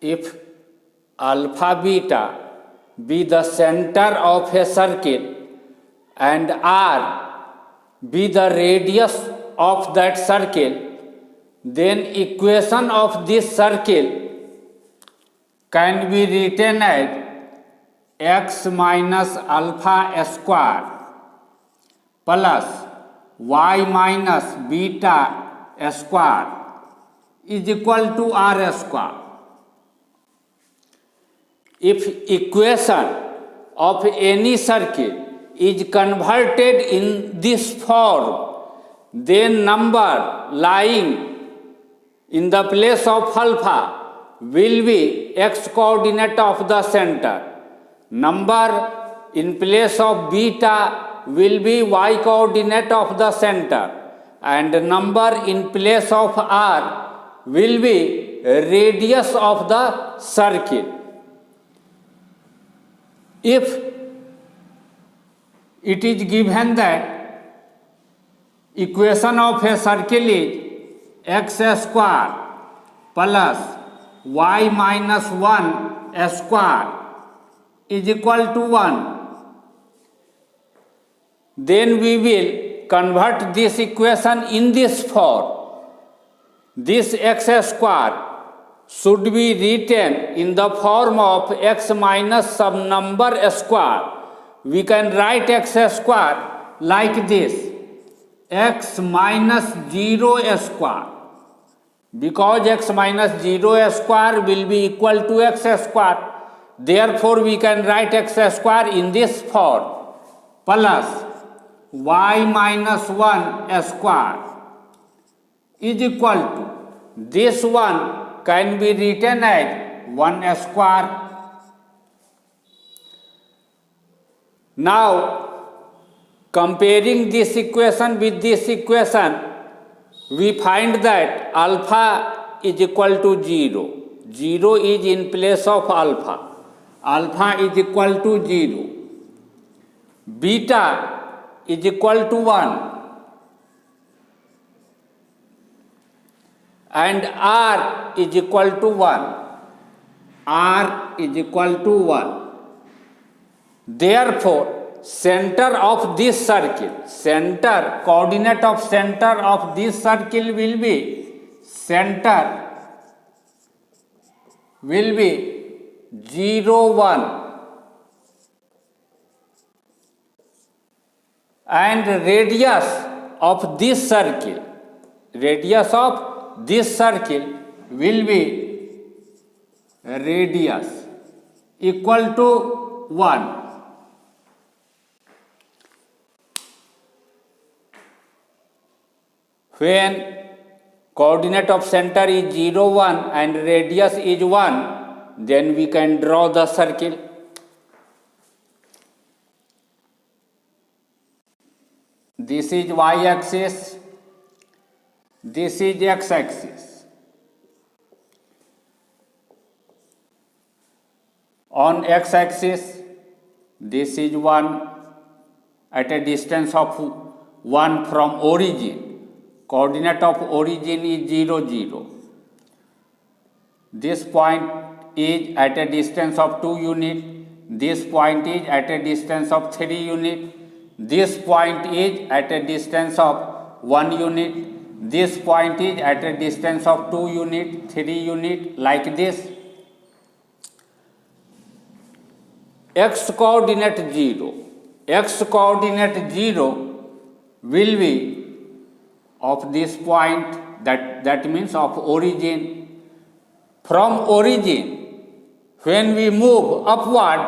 if alpha beta be the center of a circle and r be the radius of that circle, then equation of this circle can be written as x minus alpha square plus y minus beta square is equal to r square. If equation of any circle is converted in this form, then number lying in the place of alpha will be x coordinate of the center, number in place of beta will be y coordinate of the center, and number in place of r will be radius of the circle. If it is given that equation of a circle is x square plus y minus 1 square is equal to 1, then we will convert this equation in this form. This x square should be written in the form of x minus some number square. We can write x square like this: x minus 0 square, because x minus 0 square will be equal to x square. Therefore, we can write x square in this form, plus y minus 1 square is equal to, this one can be written as 1 square. Now, comparing this equation with this equation, we find that alpha is equal to 0. 0 is in place of alpha. Alpha is equal to 0. Beta is equal to 1. And r is equal to 1. R is equal to 1. Therefore, center of this circle, coordinate of center of this circle will be, will be 0, 1, and radius of this circle will be radius equal to 1. When coordinate of center is 0, 1 and radius is 1, then we can draw the circle. This is y-axis, this is x-axis. On x-axis, this is 1 at a distance of 1 from origin. Coordinate of origin is 0, 0. This point is at a distance of 2 units. This point is at a distance of 3 units. This point is at a distance of 1 unit. This point is at a distance of 2 units, 3 units, like this. X coordinate 0. X coordinate 0 will be of this point, that means of origin. From origin, when we move upward,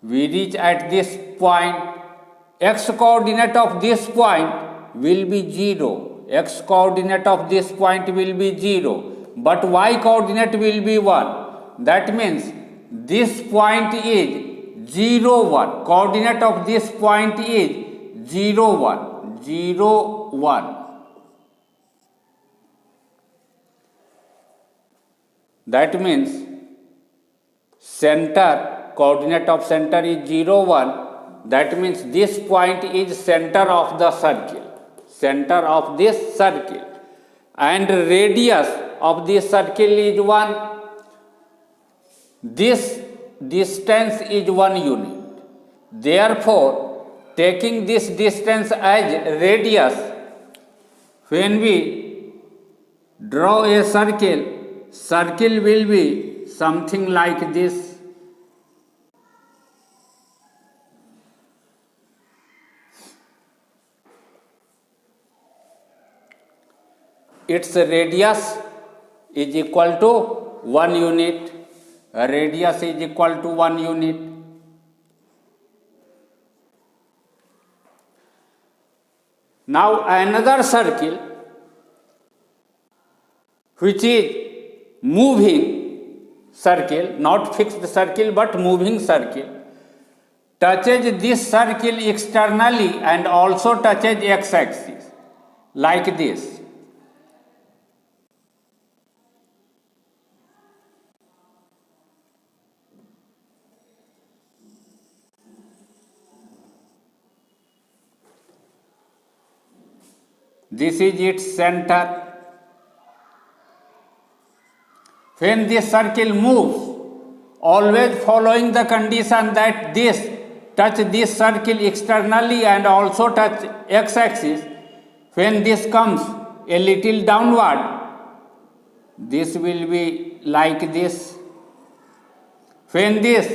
we reach at this point. X coordinate of this point will be 0. X coordinate of this point will be 0. But y coordinate will be 1. That means this point is 0, 1. Coordinate of this point is 0, 1. 0, 1. That means center, coordinate of center is 0, 1. That means this point is center of the circle. Center of this circle. And radius of this circle is 1. this distance is 1 unit. Therefore, taking this distance as radius, when we draw a circle, circle will be something like this. Its radius is equal to 1 unit. Radius is equal to 1 unit. Now another circle which is moving circle, not fixed circle but moving circle, touches this circle externally and also touches x-axis like this. This is its center. When this circle moves, always following the condition that this touch this circle externally and also touch x-axis, when this comes a little downward, this will be like this. When this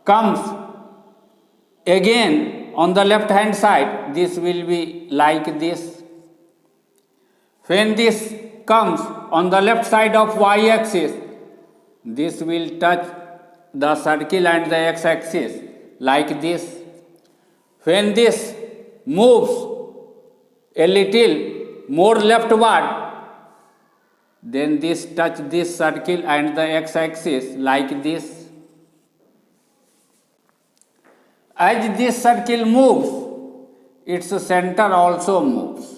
comes again on the left hand side, this will be like this. When this comes on the left side of y-axis, this will touch the circle and the x-axis like this. When this moves a little more leftward, then this touch this circle and the x-axis like this. As this circle moves, its center also moves.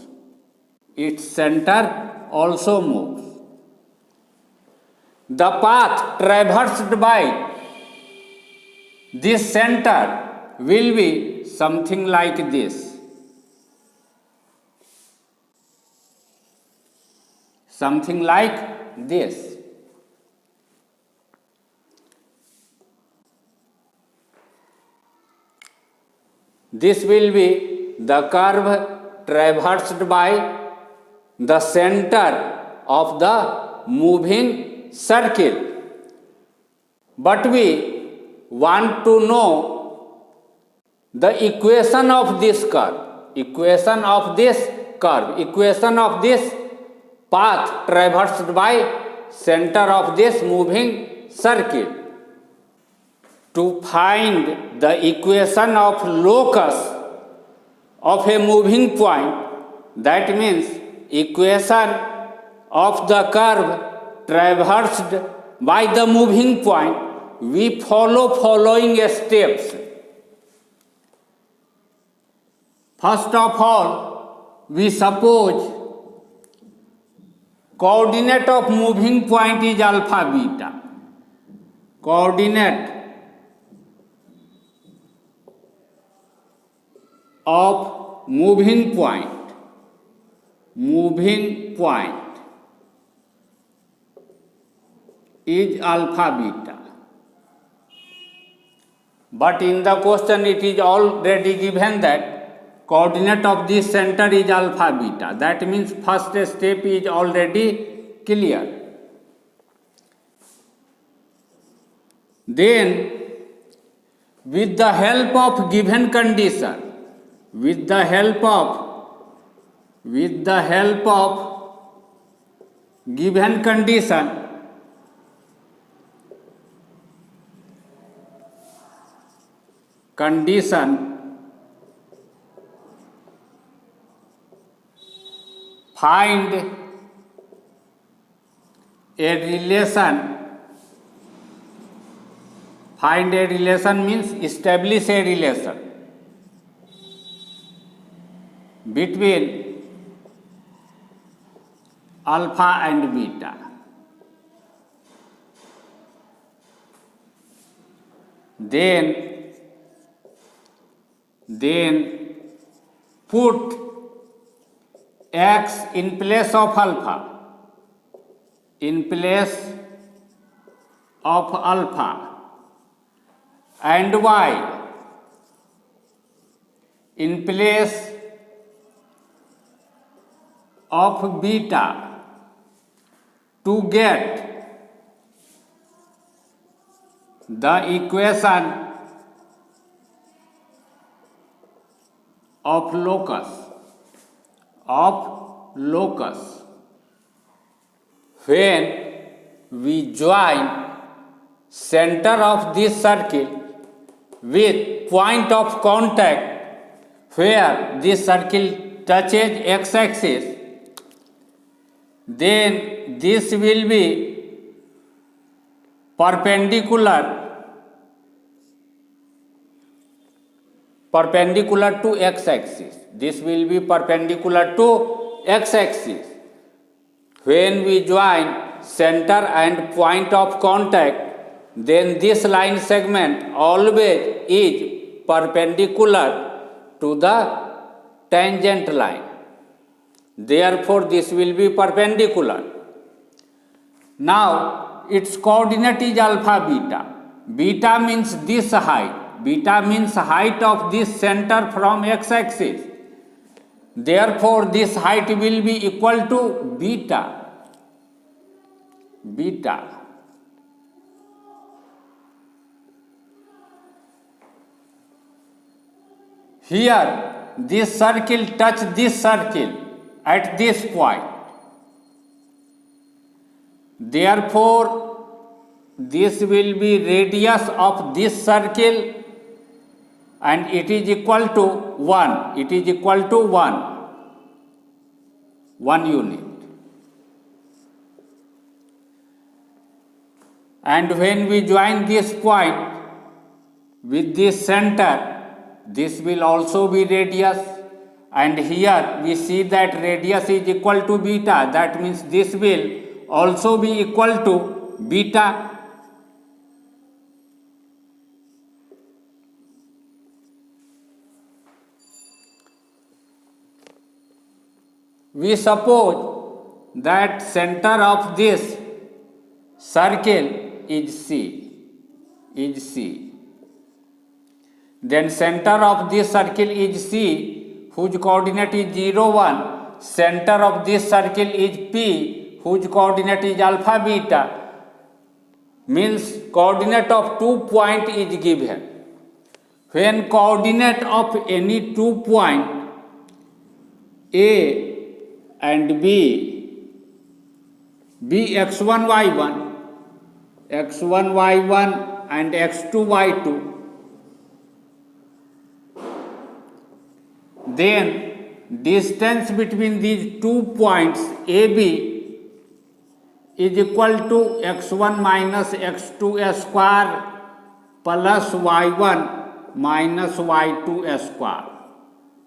Its center also moves. The path traversed by this center will be something like this. Something like this. This will be the curve traversed by the center of the moving circle. But we want to know the equation of this curve, equation of this curve, equation of this path traversed by center of this moving circle. To find the equation of locus of a moving point, that means equation of the curve traversed by the moving point, we follow following steps. First of all, we suppose coordinate of moving point is alpha beta. Coordinate of moving point is alpha beta. But in the question it is already given that coordinate of this center is alpha beta. That means first step is already clear. Then with the help of given condition, with the help of given condition, find a relation means establish a relation between alpha and beta. Then put x in place of alpha, of alpha and y in place of beta to get the equation of locus when we join center of this circle with point of contact where this circle touches x-axis, then this will be perpendicular to x-axis. This will be perpendicular to x-axis. When we join center and point of contact, then this line segment always is perpendicular to the tangent line. Therefore, this will be perpendicular. Now, its coordinate is alpha beta. Beta means this height. Beta means height of this center from x-axis. Therefore, this height will be equal to beta. Here, this circle touch this circle at this point. Therefore, this will be radius of this circle and it is equal to 1. It is equal to 1 unit. And when we join this point with this center, this will also be radius, and here we see that radius is equal to beta. That means this will also be equal to beta. We suppose that center of this circle is C. Then center of this circle is C, whose coordinate is 0, 1. Center of this circle is P, whose coordinate is alpha beta. Means coordinate of 2 points is given. When coordinate of any 2 points A and B x1 y1 and x2 y2, then distance between these 2 points AB is equal to x1 minus x2 square plus y1 minus y2 square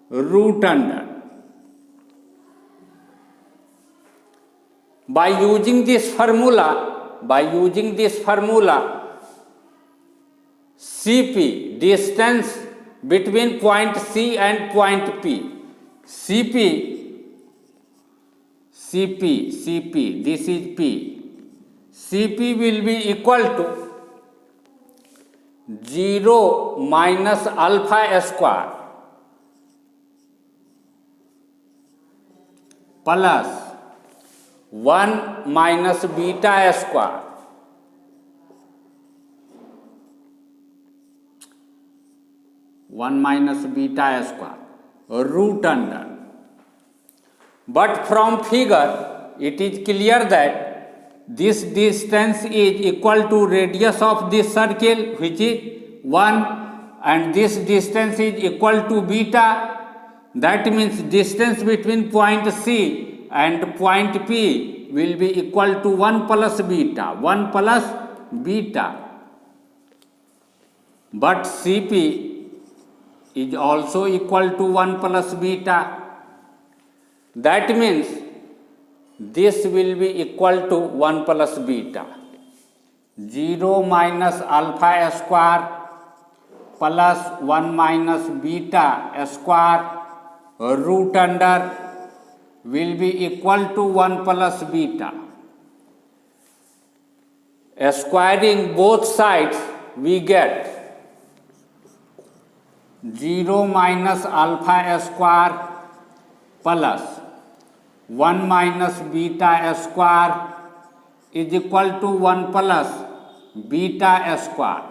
root under. By using this formula, CP, distance between point C and point P, CP, this is P, CP will be equal to 0 minus alpha square plus 1 minus beta square root under. But from figure it is clear that this distance is equal to radius of this circle, which is 1, and this distance is equal to beta. That means distance between point C and point P will be equal to 1 plus beta. But CP is also equal to 1 plus beta. That means this will be equal to 1 plus beta. 0 minus alpha square plus 1 minus beta square root under will be equal to 1 plus beta. Squaring both sides, we get 0 minus alpha square plus 1 minus beta square is equal to 1 plus beta square.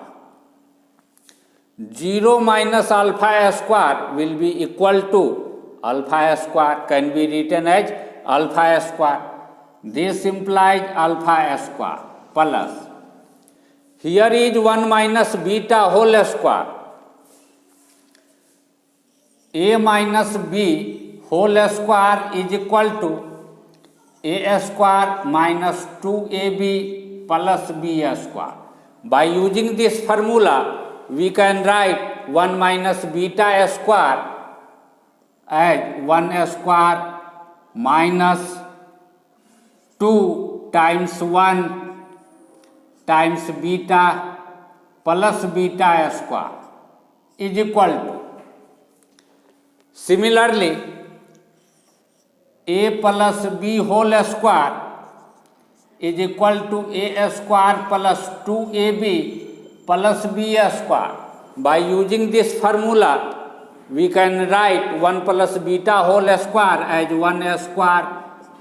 0 minus alpha square will be equal to alpha square, can be written as alpha square. This implies alpha square plus, here is 1 minus beta whole square. A minus b whole square is equal to a square minus 2ab plus b square. By using this formula, we can write 1 minus beta square as 1 square minus 2 times 1 times beta plus beta square is equal to, similarly, a plus b whole square is equal to a square plus 2ab plus b square. By using this formula, we can write 1 plus beta whole square as 1 square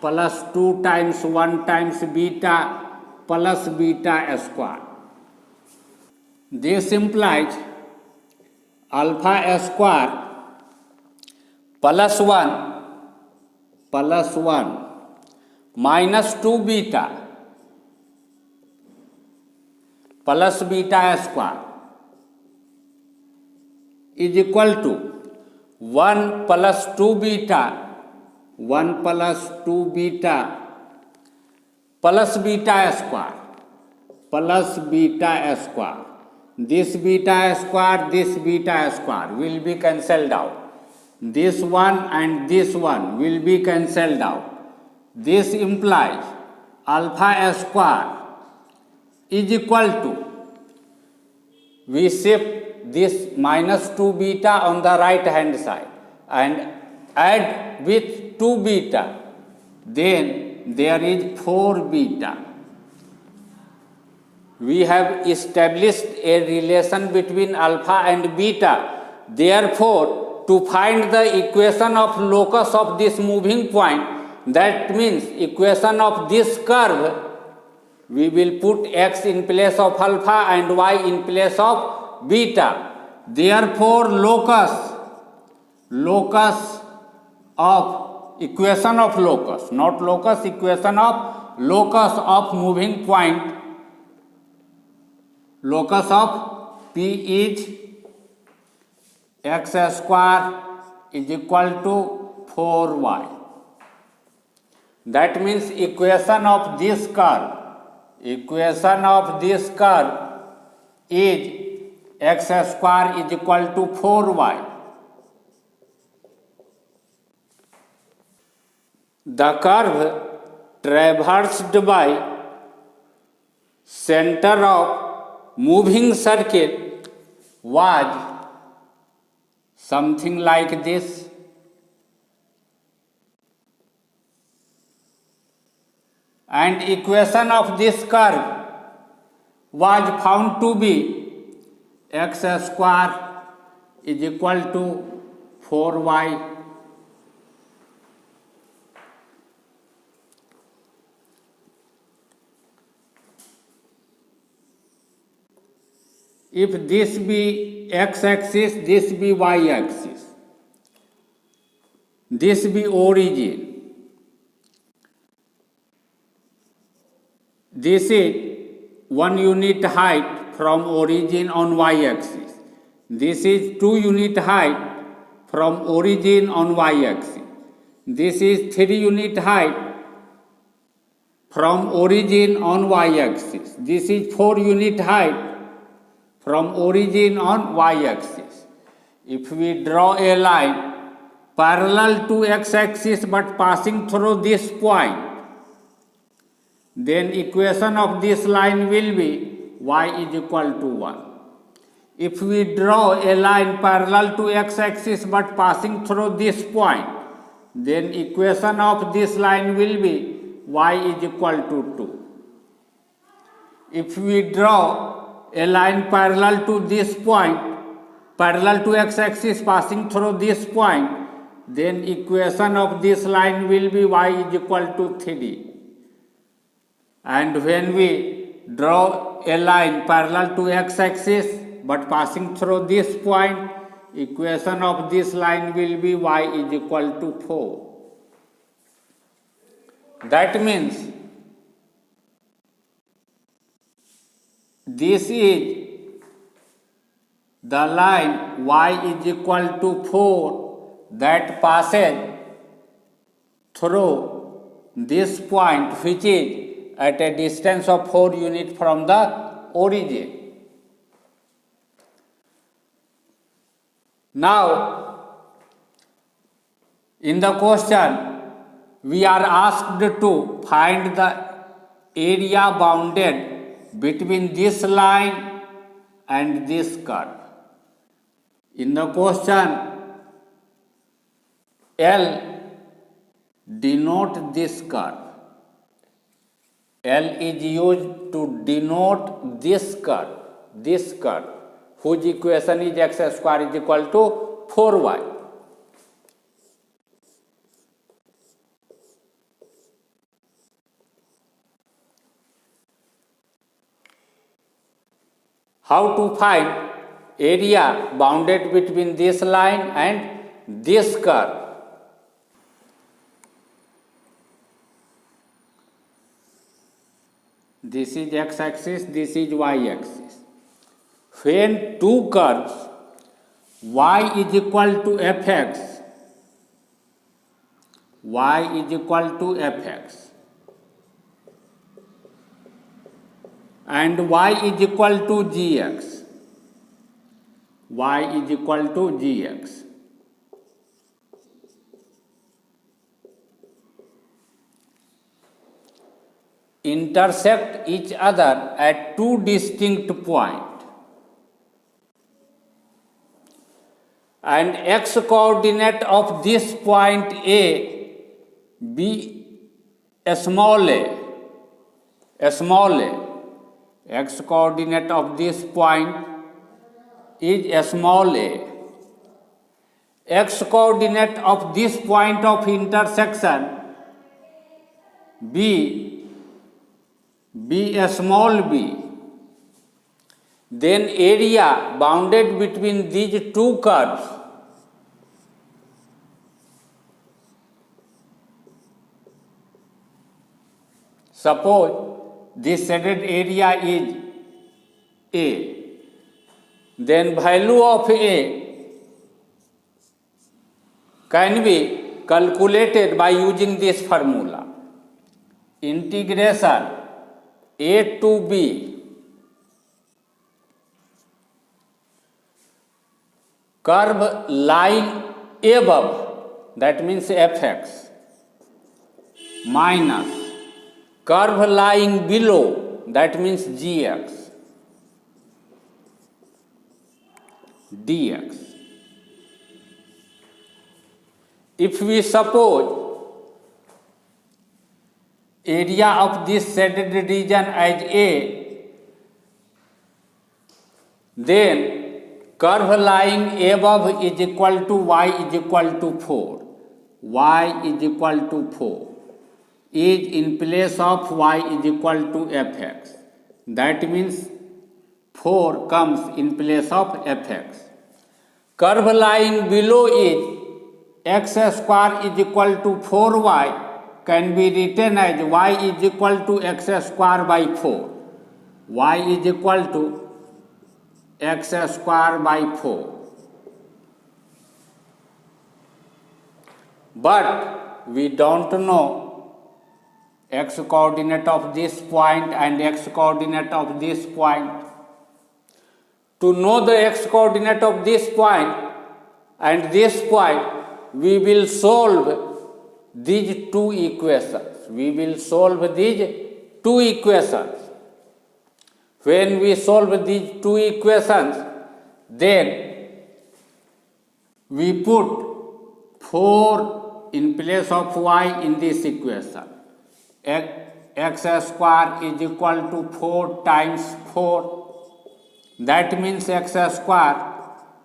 plus 2 times 1 times beta plus beta square. This implies alpha square plus 1 minus 2 beta plus beta square is equal to 1 plus 2 beta, 1 plus 2 beta plus beta square plus beta square. This beta square will be cancelled out. This one and this one will be cancelled out. This implies alpha square is equal to, we shift this minus 2 beta on the right hand side and add with 2 beta, then there is 4 beta. We have established a relation between alpha and beta. Therefore, to find the equation of locus of this moving point, that means equation of this curve, we will put x in place of alpha and y in place of beta. Therefore, locus of equation of locus, not locus, equation of locus of moving point, locus of p is x square is equal to 4y. That means equation of this curve is x square is equal to 4y. The curve traversed by center of moving circle was something like this. And equation of this curve was found to be x square is equal to 4y. If this be x-axis, this be y-axis, this be origin, this is 1 unit height from origin on y-axis, this is 2 unit height from origin on y-axis, this is 3 unit height from origin on y-axis, this is 4 unit height from origin on y-axis. If we draw a line parallel to x-axis but passing through this point, then equation of this line will be y is equal to 1. If we draw a line parallel to x-axis but passing through this point, then equation of this line will be y is equal to 2. if we draw a line parallel to this point, parallel to x-axis passing through this point, then equation of this line will be y is equal to 3. And when we draw a line parallel to x-axis but passing through this point, equation of this line will be y is equal to 4. That means this is the line y is equal to 4 that passes through this point, which is at a distance of 4 units from the origin. Now, in the question, we are asked to find the area bounded between this line and this curve. In the question, L denote this curve. L is used to denote this curve, whose equation is x square is equal to 4y. How to find area bounded between this line and this curve? This is x-axis, this is y-axis. When two curves y is equal to fx, y is equal to fx, and y is equal to gx, y is equal to gx. Intersect each other at two distinct points, and x coordinate of this point A be a small a, x coordinate of this point is a small a, x coordinate of this point of intersection be a small b, then area bounded between these two curves suppose this shaded area is A, then value of A can be calculated by using this formula. Integration A to B curve lying above, that means fx, minus curve lying below, that means gx, dx. If we suppose area of this shaded region as A, then curve lying above is equal to y is equal to 4. Y is equal to 4 is in place of y is equal to fx. That means 4 comes in place of fx. Curve lying below is x square is equal to 4y can be written as y is equal to x square by 4. Y is equal to x square by 4. But we don't know x coordinate of this point and x coordinate of this point. To know the x coordinate of this point and this point, we will solve these two equations. When we solve these two equations, then we put 4 in place of y in this equation. x square is equal to 4 times 4. That means x square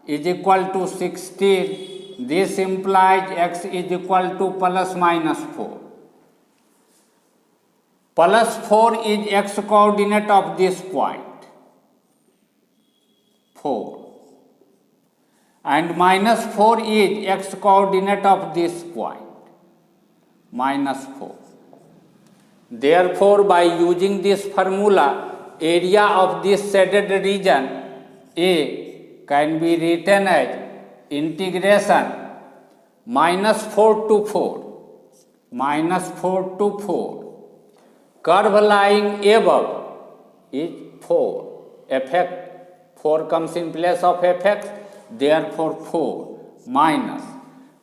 is equal to 16. This implies x is equal to plus minus 4. Plus 4 is x coordinate of this point, 4. And minus 4 is x coordinate of this point, minus 4. Therefore, by using this formula, area of this shaded region A can be written as integration minus 4 to 4. Curve lying above is 4. Fx, 4 comes in place of fx, therefore 4 minus.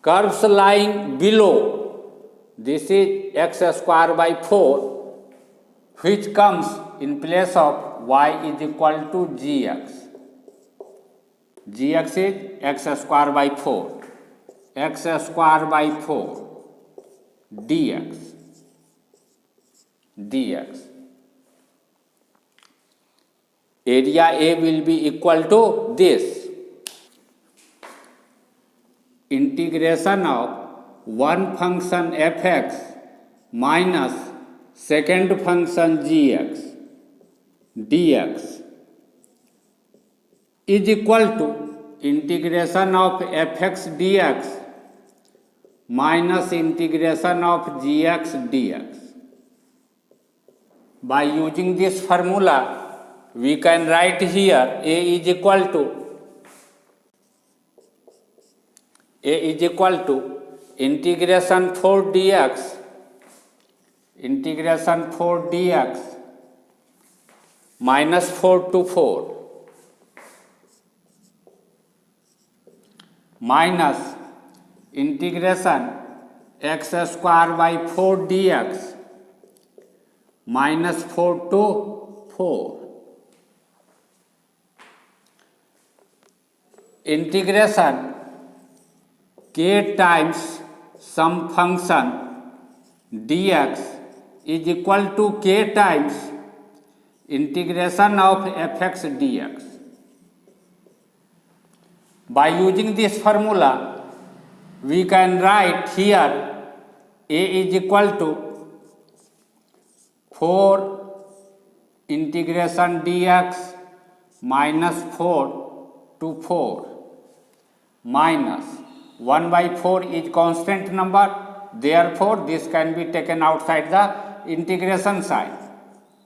Curves lying below, this is x square by 4, which comes in place of y is equal to gx. Gx is x square by 4. X square by 4 dx. Area A will be equal to this. Integration of one function fx minus second function gx dx is equal to integration of fx dx minus integration of gx dx. By using this formula, we can write here A is equal to integration 4 dx minus 4 to 4 minus integration x square by 4 dx minus 4 to 4. Integration k times some function dx is equal to k times integration of fx dx. By using this formula, we can write here A is equal to 4 integration dx minus 4 to 4 minus 1 by 4 is constant number, therefore this can be taken outside the integration sign.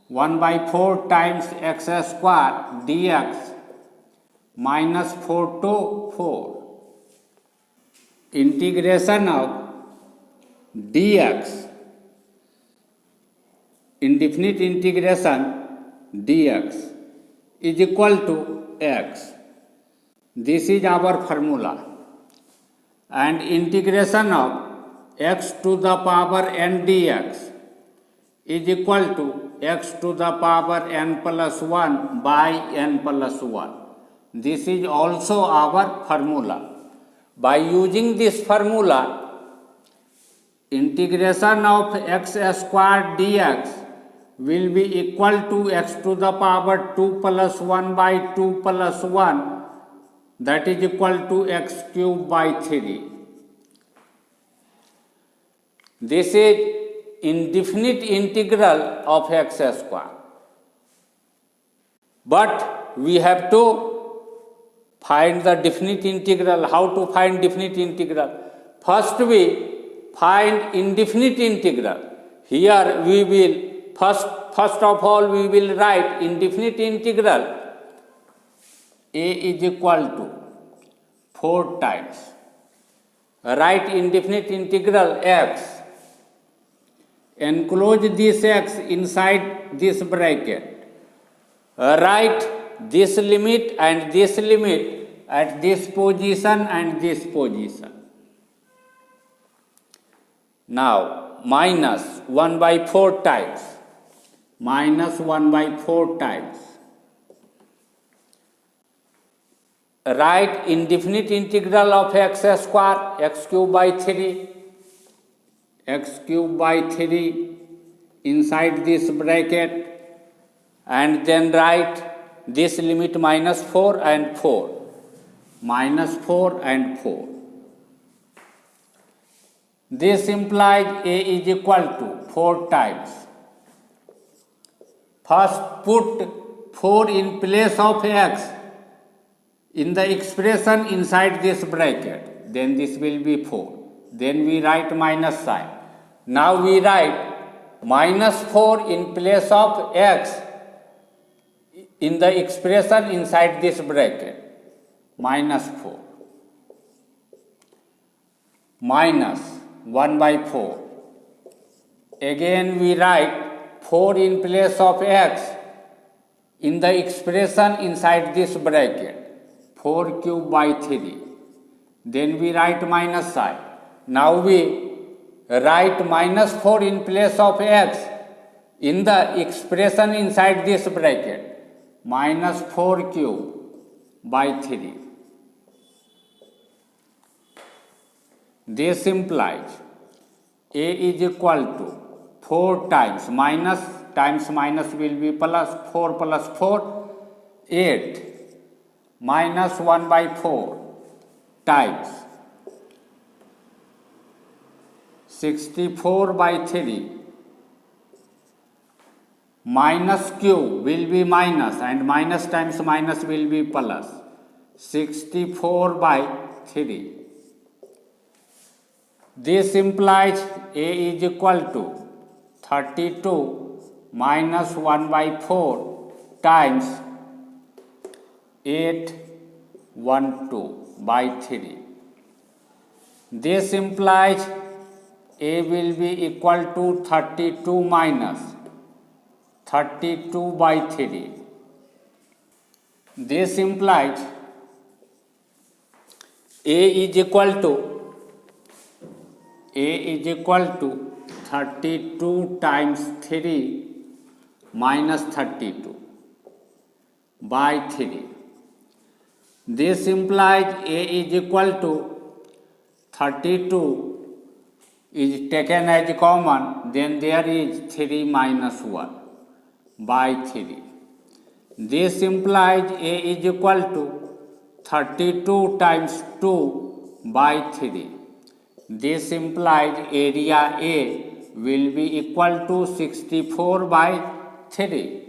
1 by 4 times x square dx minus 4 to 4. Integration of dx, indefinite integration dx is equal to x. This is our formula. And integration of x to the power n dx is equal to x to the power n plus 1 by n plus 1. This is also our formula. By using this formula, integration of x square dx will be equal to x to the power 2 plus 1 by 2 plus 1, that is equal to x cube by 3. This is indefinite integral of x square. But we have to find the definite integral. How to find definite integral? First we find indefinite integral. Here we will first of all we will write indefinite integral A is equal to 4 times. Write indefinite integral x. Enclose this x inside this bracket. Write this limit and this limit at this position and this position. Now minus 1 by 4 times. Minus 1 by 4 times. Write indefinite integral of x square, x cube by 3. X cube by 3 inside this bracket and then write this limit minus 4 and 4. Minus 4 and 4. This implies A is equal to 4 times. First put 4 in place of x in the expression inside this bracket. Then this will be 4. Then we write minus sign. Now we write minus 4 in place of x in the expression inside this bracket. Minus 4 minus 1 by 4. Again we write 4 in place of x in the expression inside this bracket. 4 cube by 3. Then we write minus sign. Now we write minus 4 in place of x in the expression inside this bracket. Minus 4 cube by 3. This implies A is equal to 4 times minus will be plus 4 plus 4, 8 minus 1 by 4 times 64 by 3 minus q will be minus and minus times minus will be plus 64 by 3. This implies A is equal to 32 minus 1 by 4 times 812 by 3. This implies A will be equal to 32 minus 32 by 3. This implies A is equal to 32 times 3 minus 32 by 3. This implies A is equal to 32 is taken as common, then there is 3 minus 1 by 3. This implies A is equal to 32 times 2 by 3. This implies area A will be equal to 64 by 3.